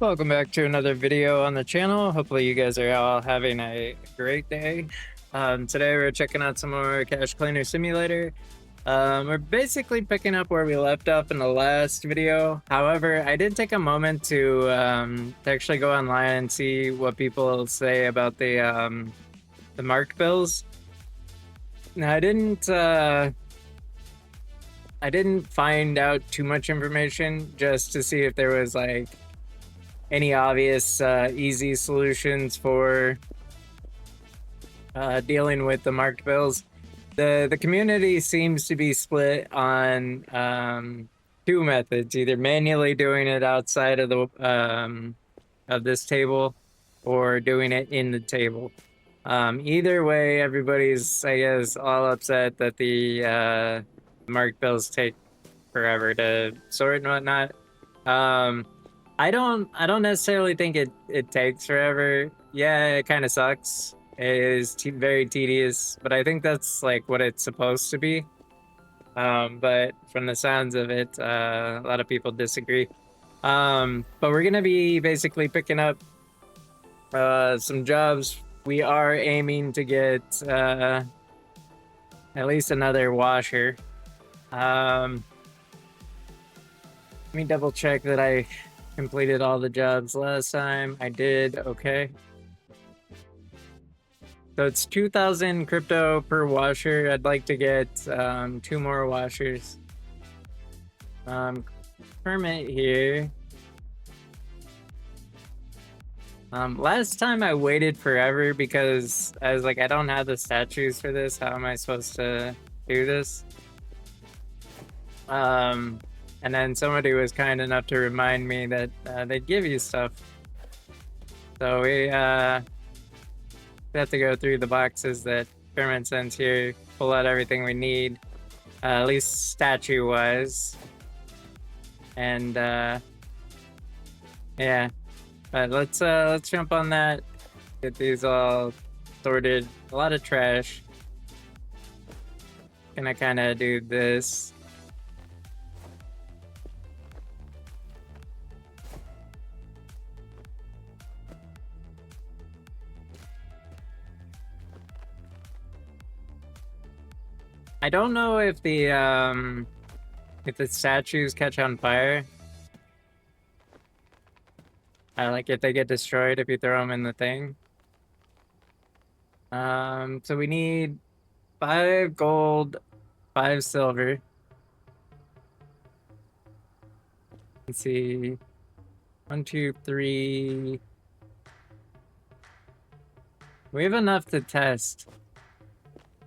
Welcome back to another video on the channel. Hopefully you guys are all having a great day. Today we're checking out some more Cache Cleaner Simulator. We're basically picking up where we left off in the last video. However, I did take a moment to actually go online and see what people say about the marked bills. Now, I didn't find out too much information just to see if there was like any obvious easy solutions for dealing with the marked bills. The community seems to be split on two methods: either manually doing it outside of the of this table, or doing it in the table. Either way, everybody's, I guess, all upset that the marked bills take forever to sort and whatnot. I don't necessarily think it takes forever. Yeah, it kind of sucks. It is very tedious, but I think that's like what it's supposed to be. But from the sounds of it, a lot of people disagree. But we're gonna be basically picking up some jobs. We are aiming to get at least another washer. Let me double check that I completed all the jobs last time. I did. Okay. So it's 2,000 crypto per washer. I'd like to get 2 more washers. Permit here. Last time I waited forever because I was like, I don't have the statues for this. How am I supposed to do this? And then somebody was kind enough to remind me that they'd give you stuff. So we have to go through the boxes that Kermit sends here, pull out everything we need, at least statue-wise. And yeah, but let's jump on that. Get these all sorted. A lot of trash. Gonna kind of do this. I don't know if the statues catch on fire. Like if they get destroyed if you throw them in the thing. So we need 5 gold, 5 silver. Let's see. 1, 2, 3. We have enough to test.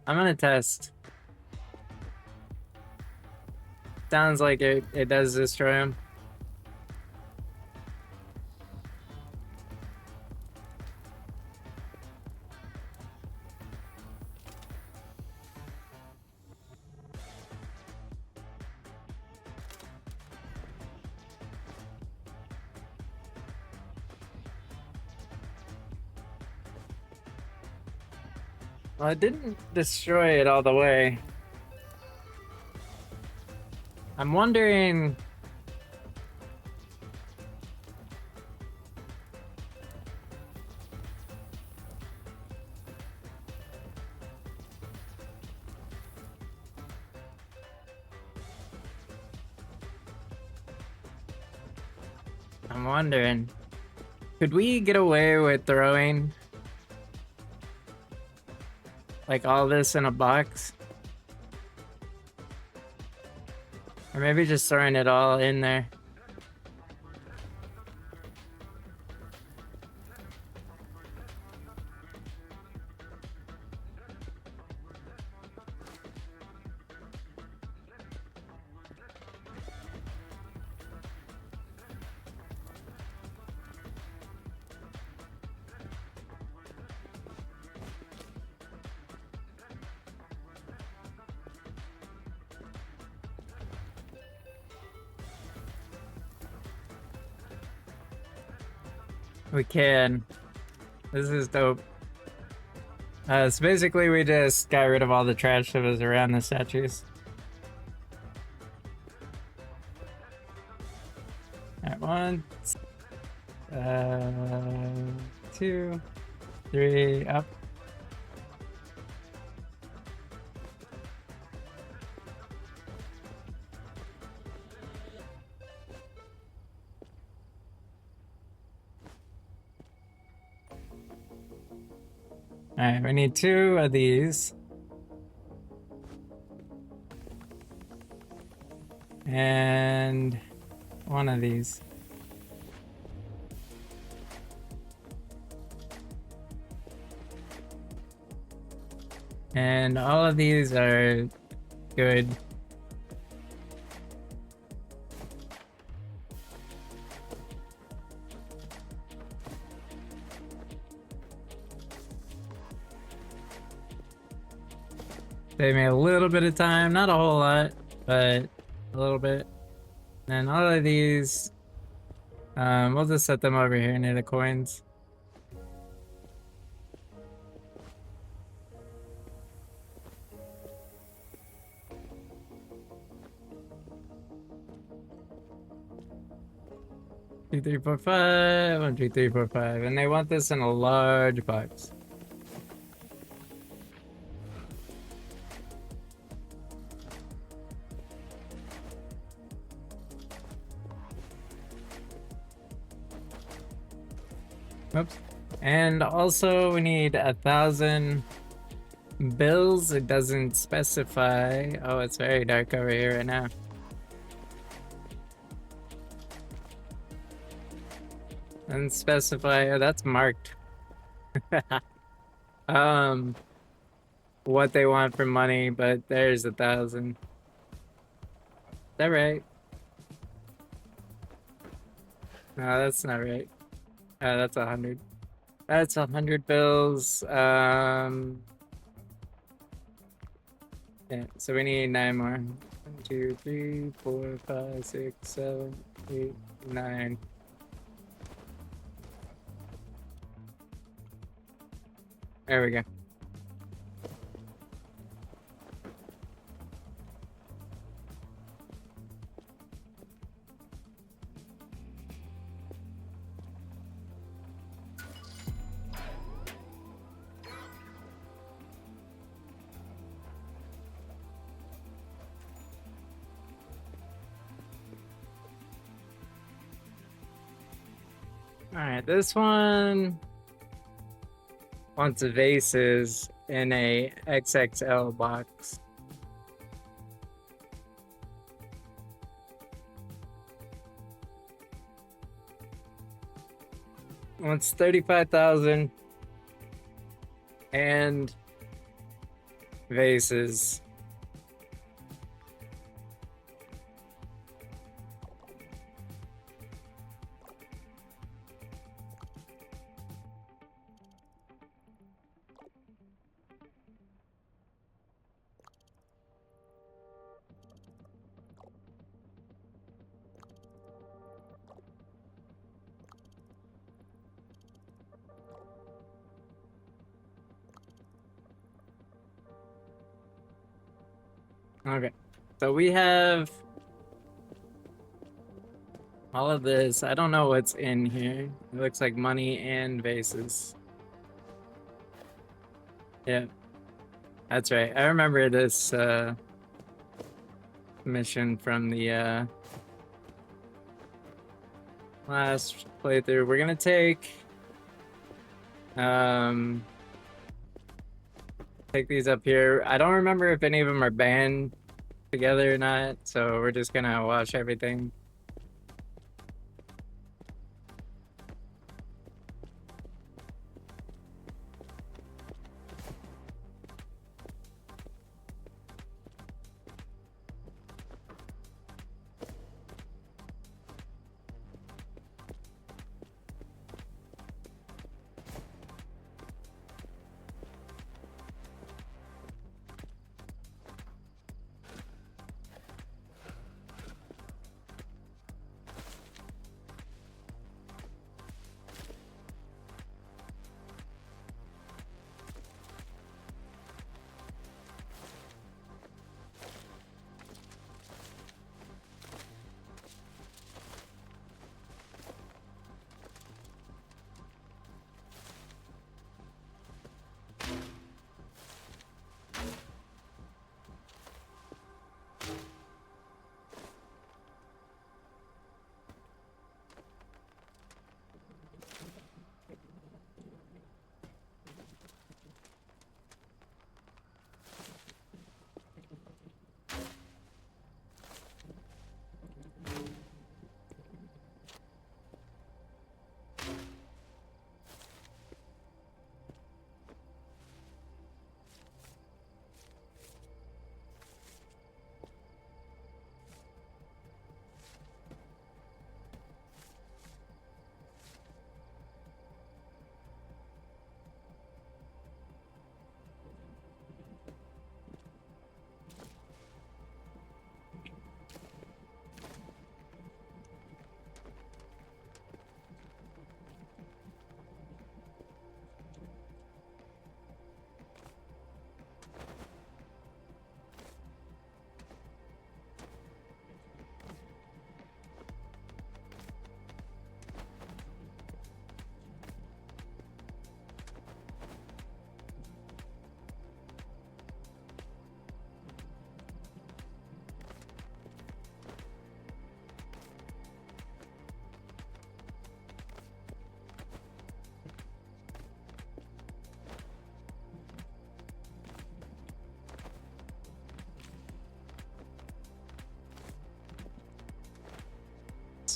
I'm gonna test. Sounds like it does destroy them. Well, it didn't destroy it all the way. I'm wondering... could we get away with throwing like all this in a box? Or maybe just throwing it all in there. We can. This is dope. So basically we just got rid of all the trash that was around the statues. Alright, 1, 2, 3, up. All right, we need 2 of these. And 1 of these. And all of these are good. Save me a little bit of time, not a whole lot, but a little bit. And all of these, we'll just set them over here near the coins. Two, three, four, five. 1, 2, 3, 4, 5. And they want this in a large box. Oops. And also we need 1,000 bills. It doesn't specify. Oh, it's very dark over here right now. And specify. Oh, that's marked. What they want for money, but there's 1,000. Is that right? No, that's not right. That's 100. That's 100 bills. Yeah, so we need 9 more. 1, 2, 3, 4, 5, 6, 7, 8, 9. There we go. All right, this one wants vases in a XXL box. Wants 35,000 and vases. Okay, so we have all of this. I don't know what's in here. It looks like money and vases. Yeah, that's right. I remember this mission from the last playthrough. We're gonna take take these up here. I don't remember if any of them are banned together or not, so we're just gonna wash everything.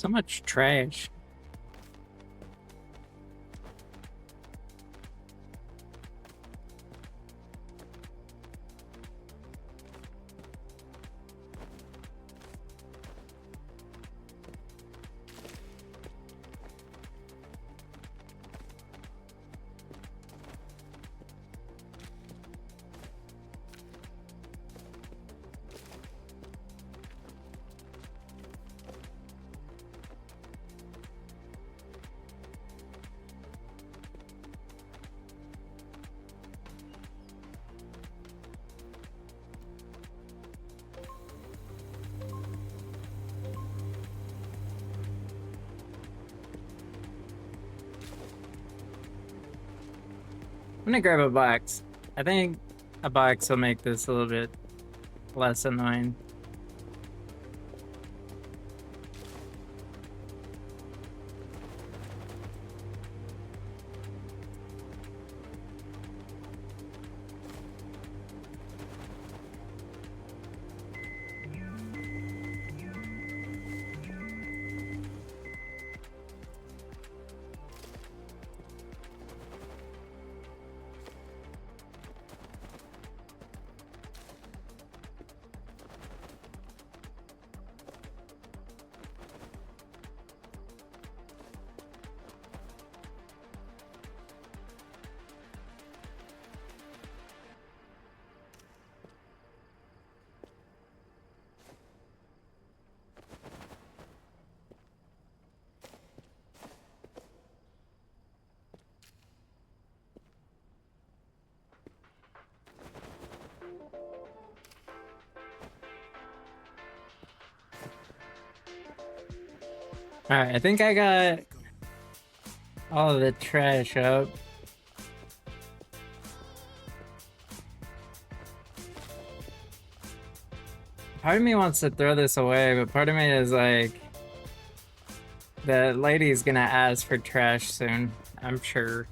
So much trash. I'm gonna grab a box. I think a box will make this a little bit less annoying. Alright, I think I got all of the trash up. Part of me wants to throw this away, but part of me is like, the lady's gonna ask for trash soon, I'm sure.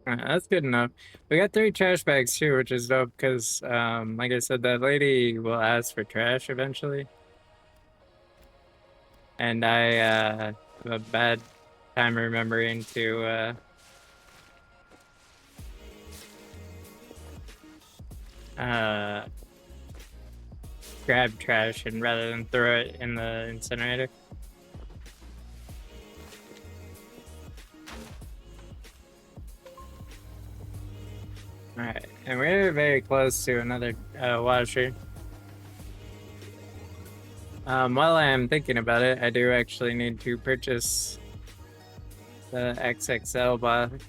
That's good enough. We got 3 trash bags too, which is dope because, like I said, that lady will ask for trash eventually. And I have a bad time remembering to grab trash and rather than throw it in the incinerator. Alright, and we're very close to another washer. While I am thinking about it, I do actually need to purchase the XXL box.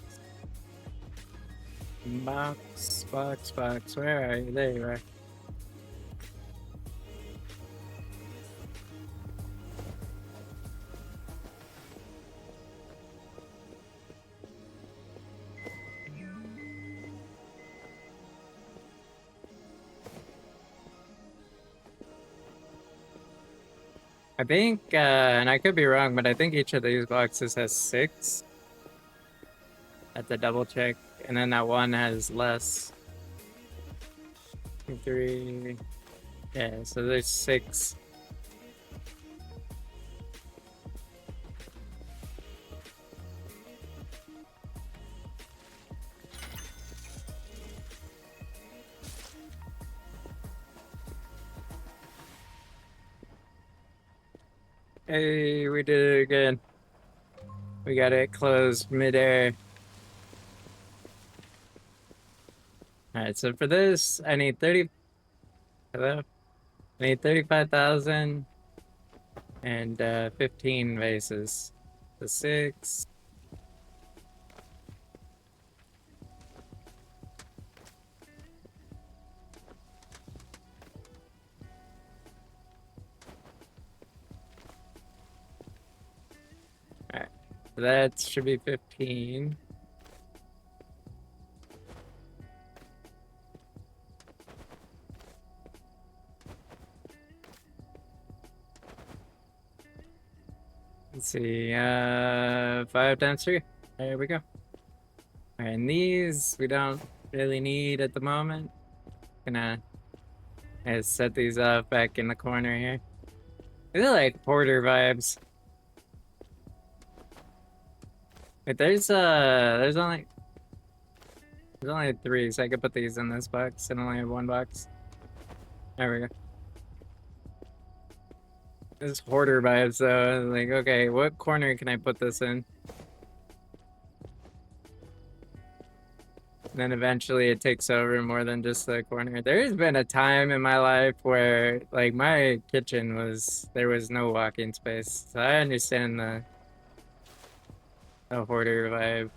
Box. Where are you? There you are. I think, and I could be wrong, but I think each of these boxes has 6 at the double check, and then that one has less. 3, yeah, so there's 6. Hey, we did it again. We got it closed midair. All right, so for this, I need 30. Hello? I need 35,000 and 15 vases. So 6. All right, so that should be 15. Let's see, 5 times 3. There we go. All right, and these we don't really need at the moment. Gonna set these up back in the corner here. These are like porter vibes. Wait, there's only 3, so I could put these in this box and only have 1 box. There we go. This hoarder vibes though. Like, okay, what corner can I put this in? And then eventually it takes over more than just the corner. There's been a time in my life where like my kitchen there was no walking space. So I understand the hoarder vibe.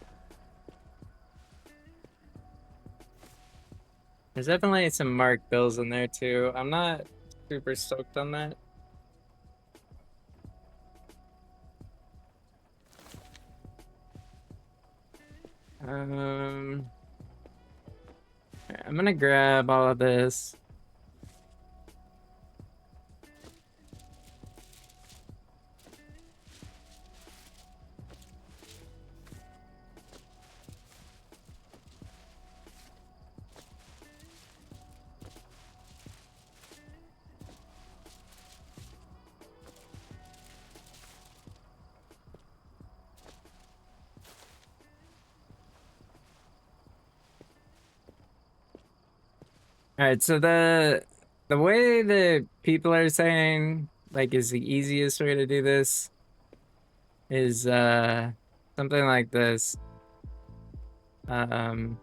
There's definitely some marked bills in there too. I'm not super stoked on that. I'm gonna grab all of this. All right, so the way that people are saying like is the easiest way to do this is something like this. Um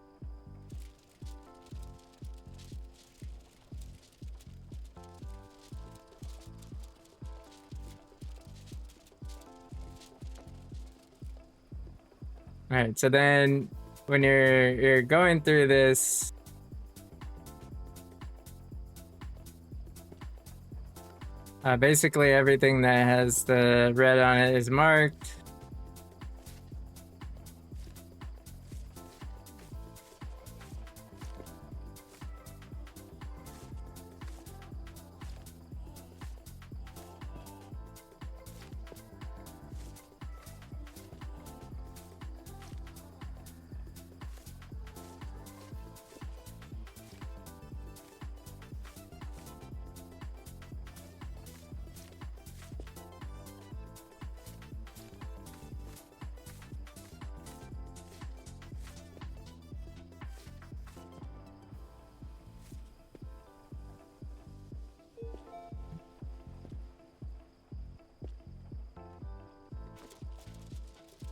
all right, so then when you're going through this, basically everything that has the red on it is marked.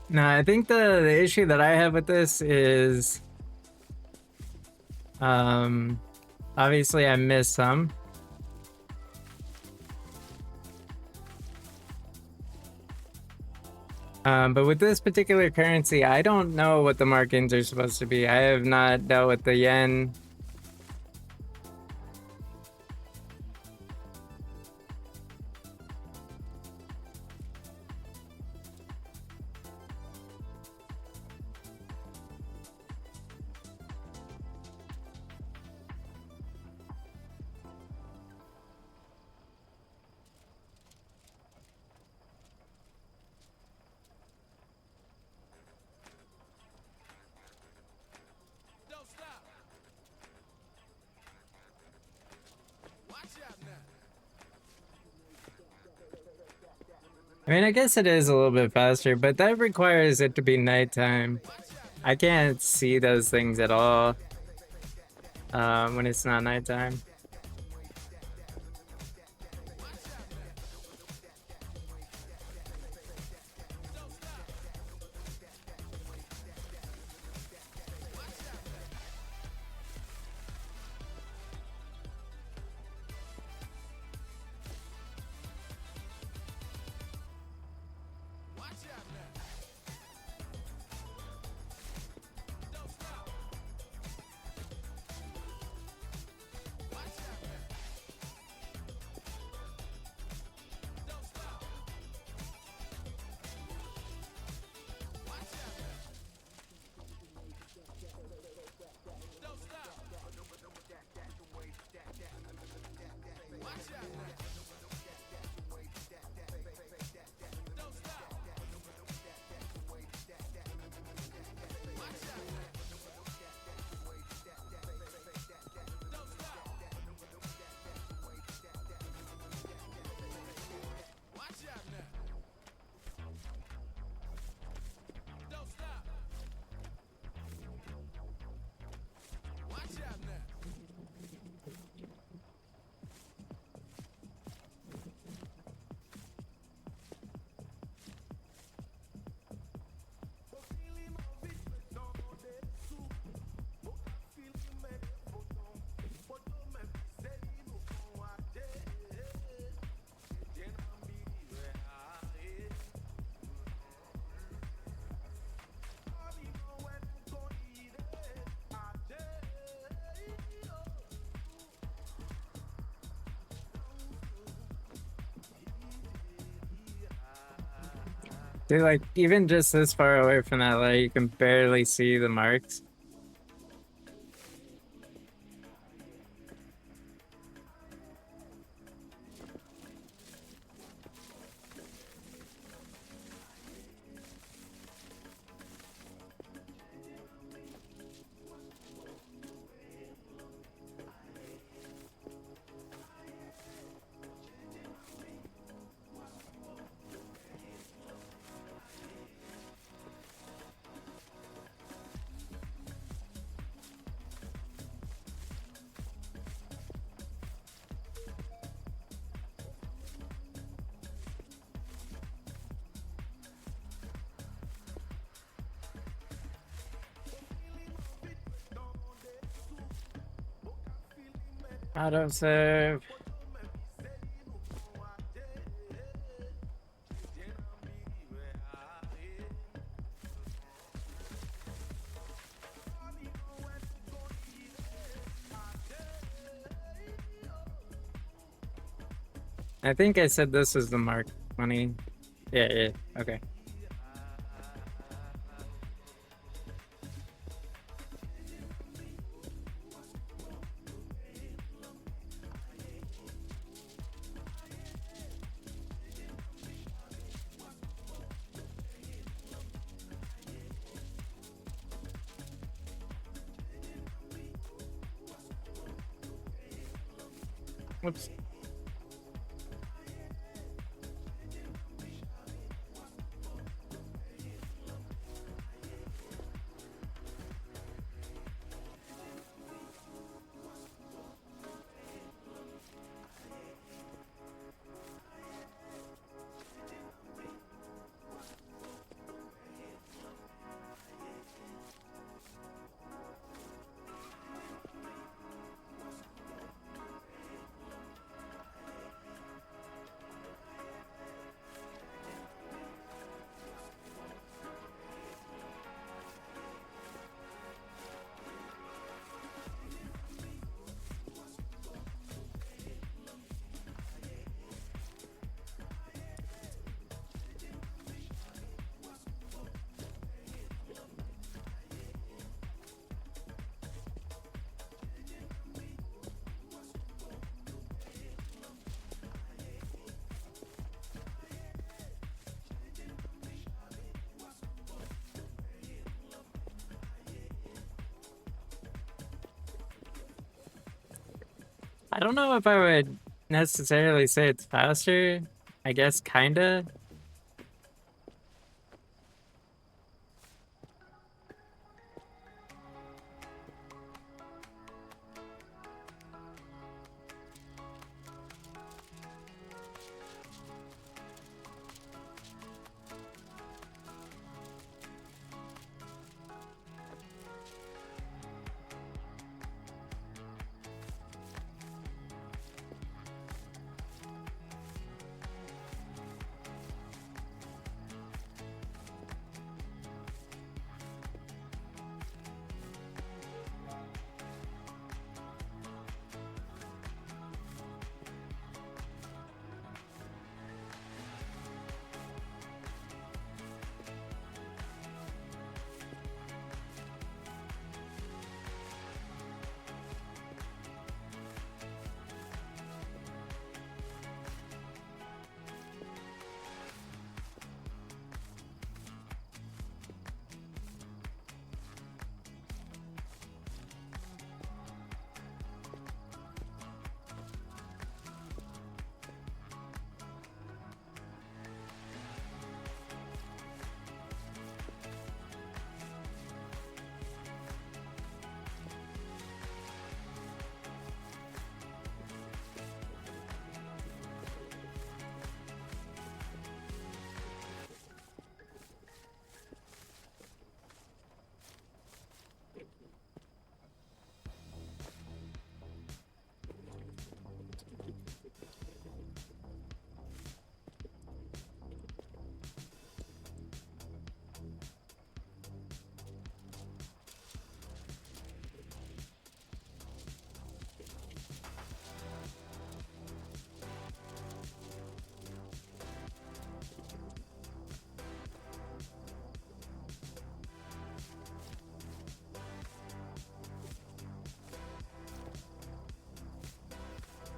No, I think the issue that I have with this is obviously I missed some. But with this particular currency, I don't know what the markings are supposed to be. I have not dealt with the yen. I mean, I guess it is a little bit faster, but that requires it to be nighttime. I can't see those things at all when it's not nighttime. Dude, like, even just this far away from that light, you can barely see the marks. Autosave. I think I said this is the mark 20. Yeah, yeah, okay. Whoops. I don't know if I would necessarily say it's faster. I guess kinda.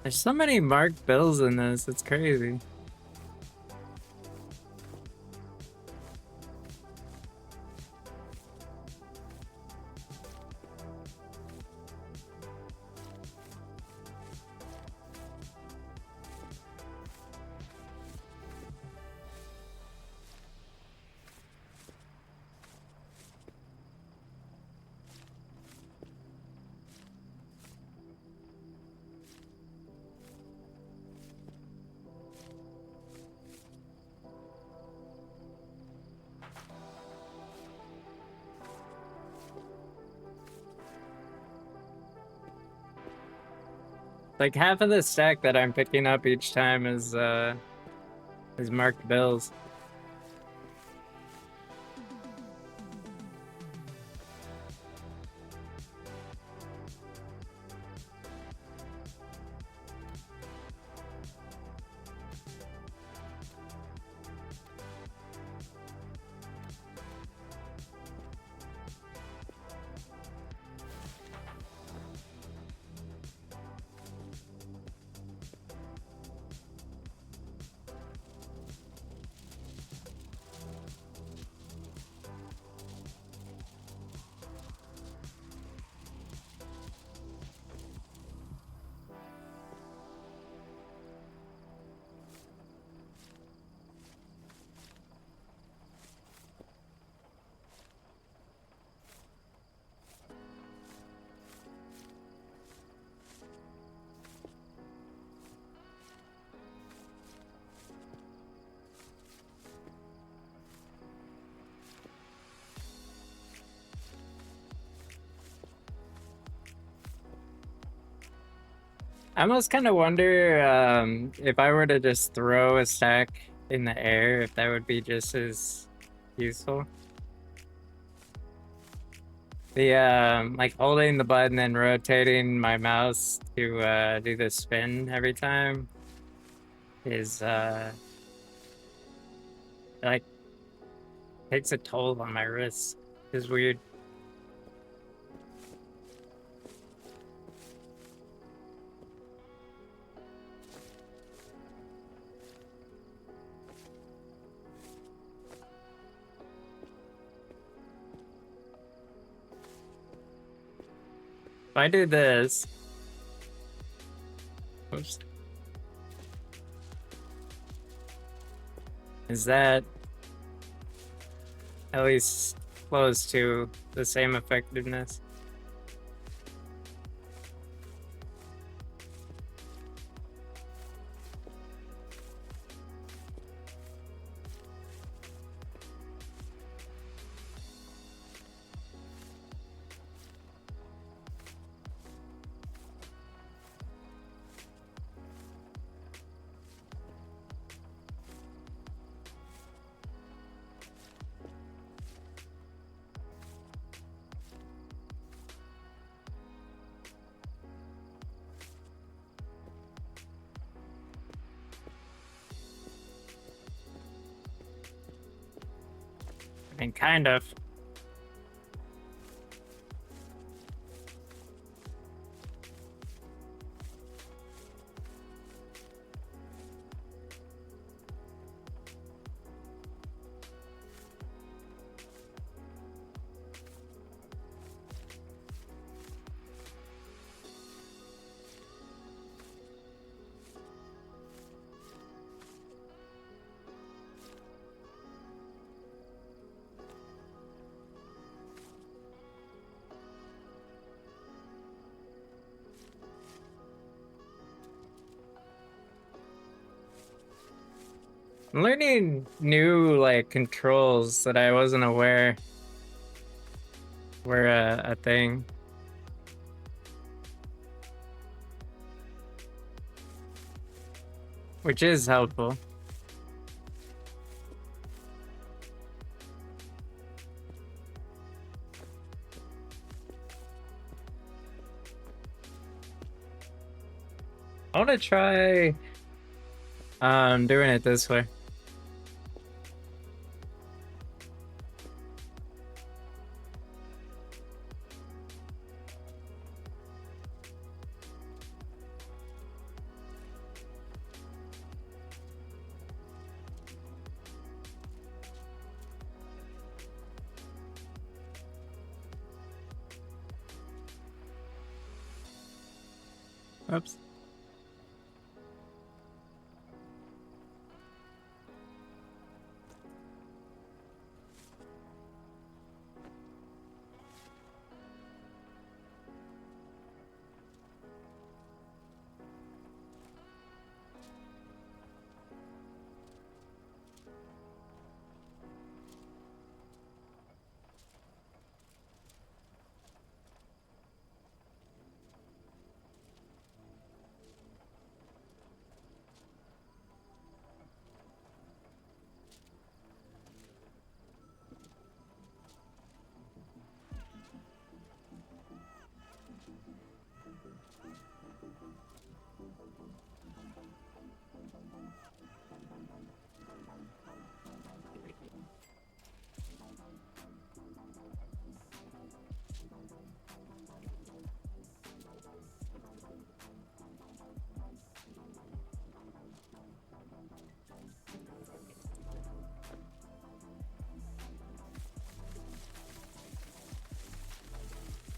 There's so many marked bills in this, it's crazy. Like half of the stack that I'm picking up each time is marked bills. I almost kind of wonder if I were to just throw a stack in the air, if that would be just as useful. The like holding the button and rotating my mouse to do the spin every time is like takes a toll on my wrist. It's weird. If I do this, oops, is that at least close to the same effectiveness? I mean, kind of. I'm learning new like controls that I wasn't aware were a thing. Which is helpful. I want to try doing it this way. Oops.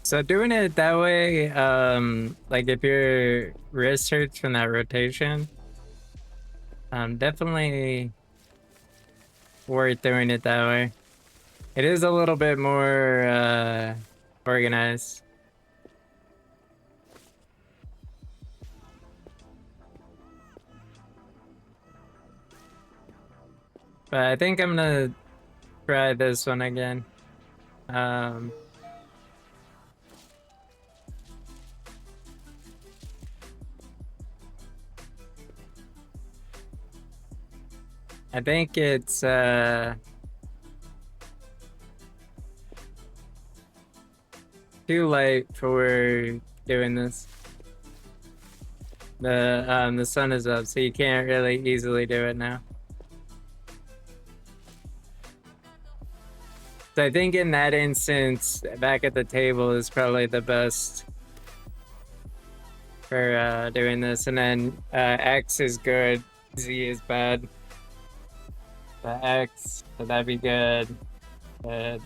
So doing it that way, like if your wrist hurts from that rotation, definitely worth doing it that way. It is a little bit more organized. But I think I'm gonna try this one again. I think it's too late for doing this. The sun is up, so you can't really easily do it now. So I think in that instance, back at the table is probably the best for doing this, and then X is good, Z is bad. The X, so that'd be good. Good.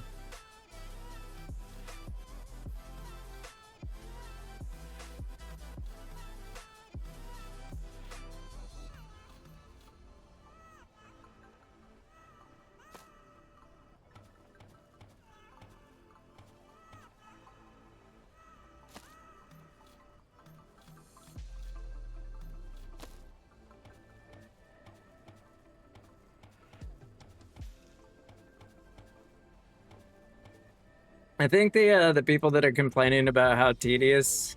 I think the people that are complaining about how tedious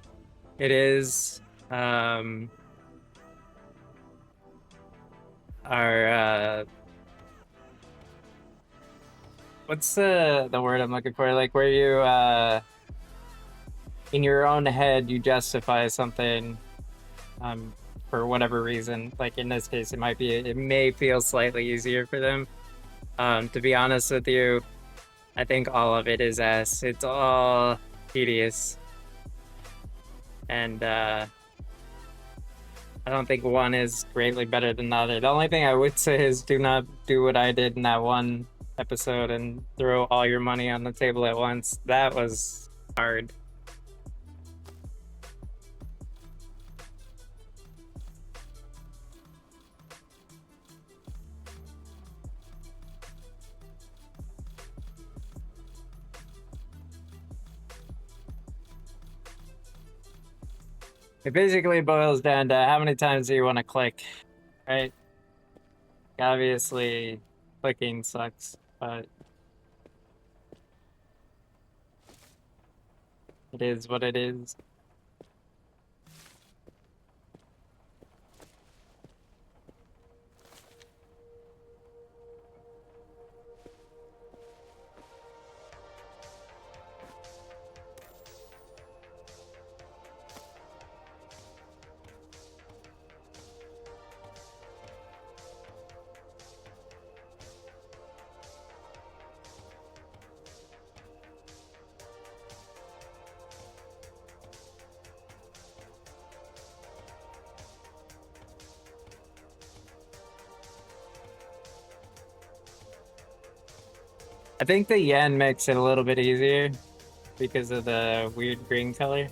it is are what's the word I'm looking for? Like where you in your own head you justify something for whatever reason. Like in this case, it may feel slightly easier for them. To be honest with you, I think all of it is S. It's all tedious. And I don't think one is greatly better than the other. The only thing I would say is do not do what I did in that one episode and throw all your money on the table at once. That was hard. It basically boils down to how many times do you want to click, right? Obviously, clicking sucks, but it is what it is. I think the yen makes it a little bit easier because of the weird green color.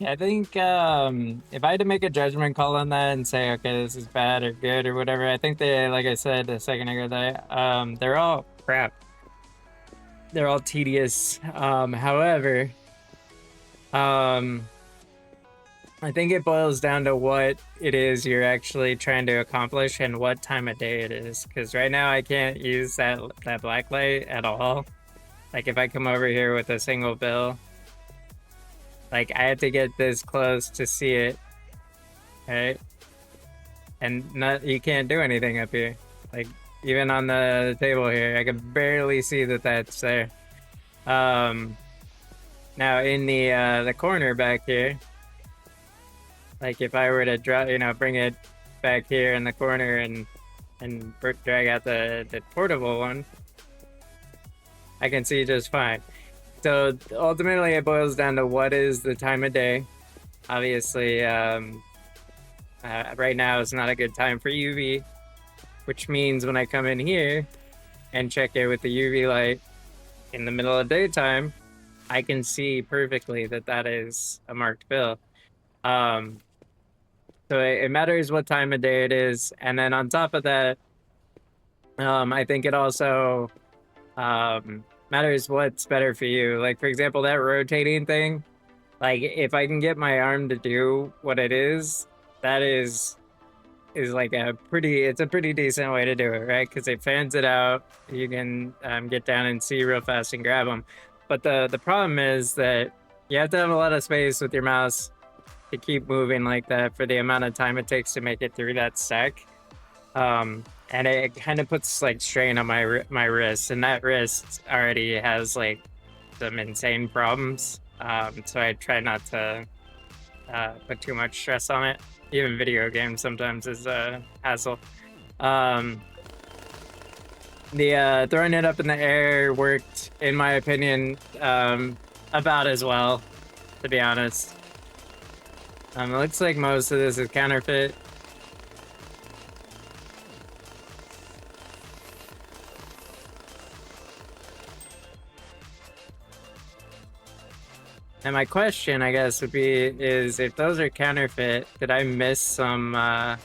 Yeah, I think if I had to make a judgment call on that and say, okay, this is bad or good or whatever, I think they, like I said a second ago, that they're all crap. They're all tedious. However, um, I think it boils down to what it is you're actually trying to accomplish and what time of day it is. Because right now I can't use that black light at all. Like if I come over here with a single bill, like I have to get this close to see it, right? And not you can't do anything up here. Like even on the table here, I can barely see that that's there. Um, Now in the corner back here, like if I were to draw, bring it back here in the corner and drag out the portable one, I can see just fine. So ultimately, it boils down to what is the time of day. Obviously, right now is not a good time for UV, which means when I come in here and check it with the UV light in the middle of daytime, I can see perfectly that that is a marked bill. Um, so it matters what time of day it is, and then on top of that, I think it also matters what's better for you. Like for example, that rotating thing. Like if I can get my arm to do what it is, that is like it's a pretty decent way to do it, right? Because it fans it out. You can get down and see real fast and grab them. But the problem is that you have to have a lot of space with your mouse to keep moving like that for the amount of time it takes to make it through that stack. And it kind of puts like strain on my wrist, and that wrist already has like some insane problems. So I try not to put too much stress on it. Even video games sometimes is a hassle. Um, the throwing it up in the air worked, in my opinion, about as well, to be honest. It looks like most of this is counterfeit. And my question, I guess, would be, is if those are counterfeit, did I miss some, I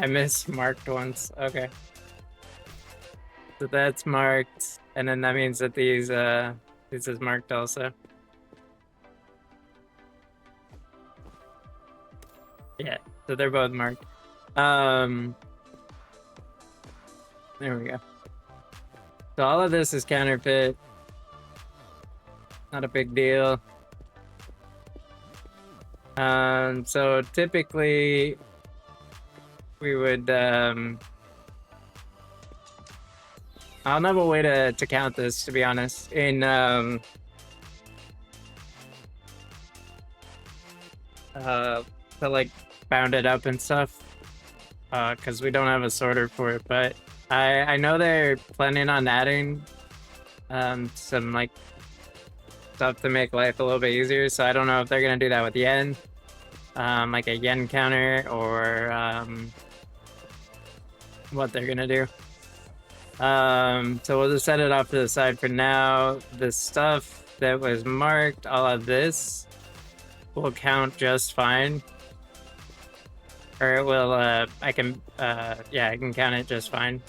missed marked ones. Okay. So that's marked, and then that means that this is marked also. Yeah, so they're both marked. There we go. So all of this is counterfeit. Not a big deal. So typically we would, I don't have a way to count this, to be honest. To like bound it up and stuff, because we don't have a sorter for it. But I know they're planning on adding some like stuff to make life a little bit easier. So I don't know if they're gonna do that with yen, like a yen counter, or what they're gonna do. So we'll just set it off to the side for now. The stuff that was marked, all of this, will count just fine. Or it will, I can count it just fine.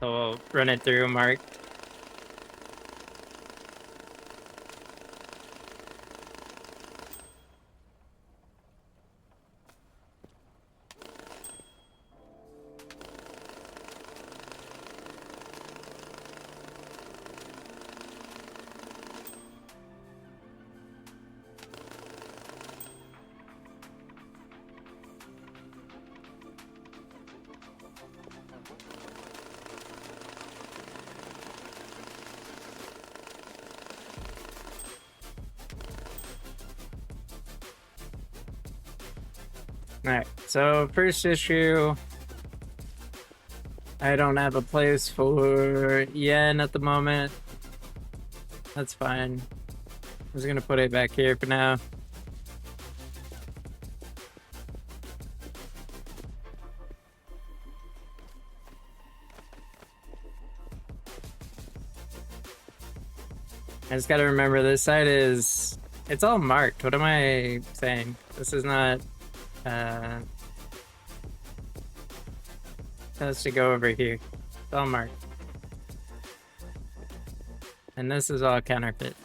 So we'll run it through marked. Alright, so first issue, I don't have a place for yen at the moment. That's fine. I'm just gonna put it back here for now. I just gotta remember this side is It's all marked. What am I saying? This is not. It has to go over here. It's all marked. And this is all counterfeit.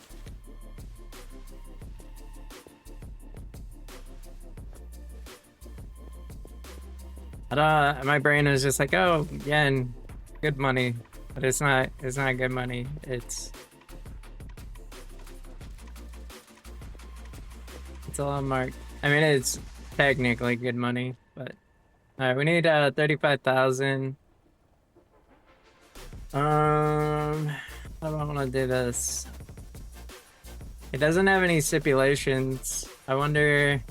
I don't. My brain is just like, oh, yen, good money, but it's not. It's not good money. It's all marked. I mean, it's technically good money, but all right. We need 35,000. I don't want to do this. It doesn't have any stipulations. I wonder.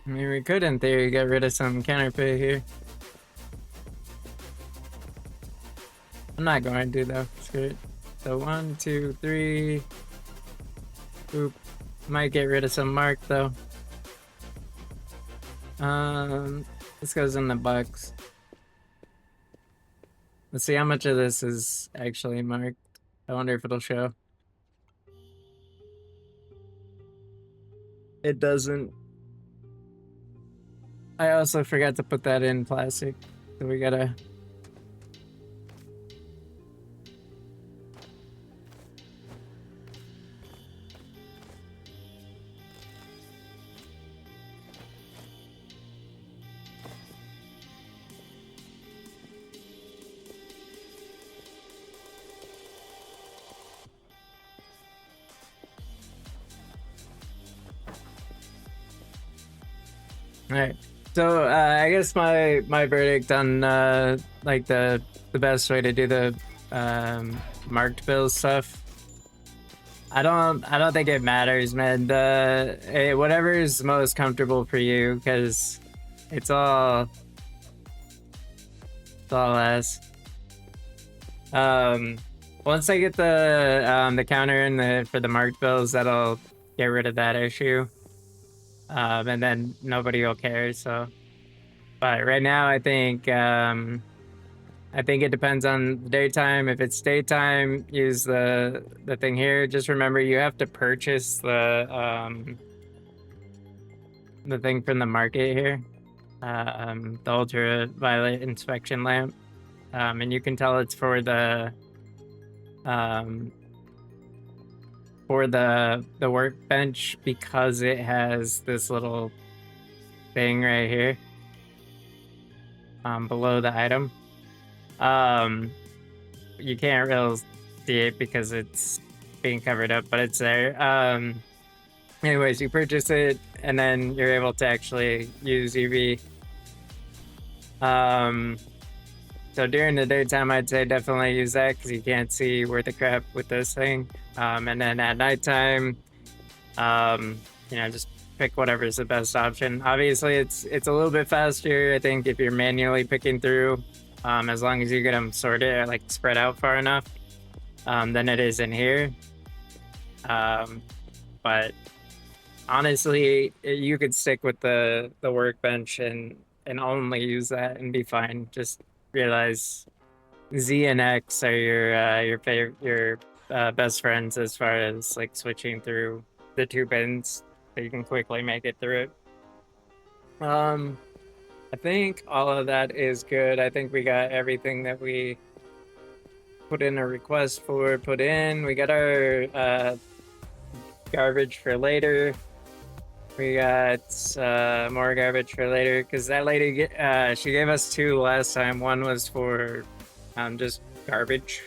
I mean, we could, in theory, get rid of some counterfeit here. I'm not going to, though. Screw it. So 1, 2, 3. Oop. Might get rid of some mark, though. This goes in the bucks. Let's see how much of this is actually marked. I wonder if it'll show. It doesn't. I also forgot to put that in plastic, so we gotta. All right. So I guess my verdict on like the best way to do the marked bills stuff. I don't think it matters, man. Whatever is most comfortable for you, because it's all ass. Once I get the counter in for the marked bills, that'll get rid of that issue. And then nobody will care. So, but right now, I think it depends on the daytime. If it's daytime, use the thing here. Just remember, you have to purchase the thing from the market here, the ultraviolet inspection lamp, and you can tell it's for the workbench because it has this little thing right here below the item. You can't really see it because it's being covered up, but it's there. Anyways, you purchase it and then you're able to actually use UV. So during the daytime, I'd say definitely use that because you can't see worth a crap with this thing. And then at nighttime, just pick whatever's the best option. Obviously, it's a little bit faster, I think, if you're manually picking through, as long as you get them sorted, like spread out far enough, than it is in here. But honestly, you could stick with the workbench and only use that and be fine. Just realize Z and X are your best friends as far as like switching through the two bins, so you can quickly make it through it. I think all of that is good. I think we got everything that we put in a request for put in. We got our garbage for later. We got more garbage for later because that lady she gave us 2 last time. One was for just garbage,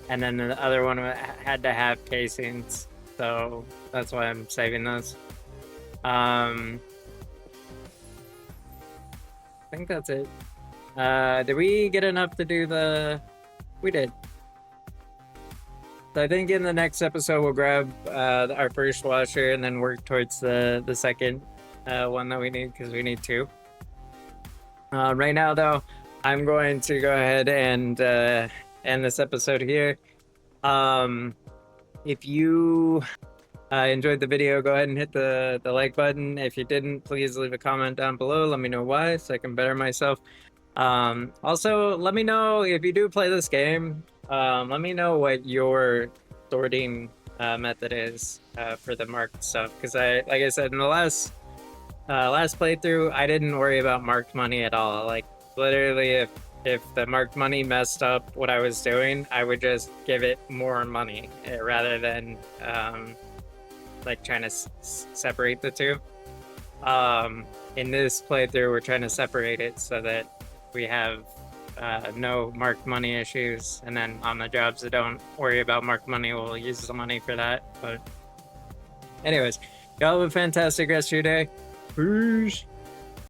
and then the other one had to have casings, so that's why I'm saving those. I think that's it. Did we get enough to do the? We did. So I think in the next episode we'll grab our first washer and then work towards the second one that we need, because we need 2. Right now, though, I'm going to go ahead and end this episode here. If you enjoyed the video, go ahead and hit the like button. If you didn't, please leave a comment down below. Let me know why, so I can better myself. Also, let me know if you do play this game. Let me know what your sorting method is for the marked stuff, because like I said in the last playthrough, I didn't worry about marked money at all. Like literally, if the marked money messed up what I was doing, I would just give it more money rather than like trying to separate the two. In this playthrough, we're trying to separate it so that we have no marked money issues, and then on the jobs that don't worry about marked money, we'll use the money for that. But anyways, y'all have a fantastic rest of your day. Peace.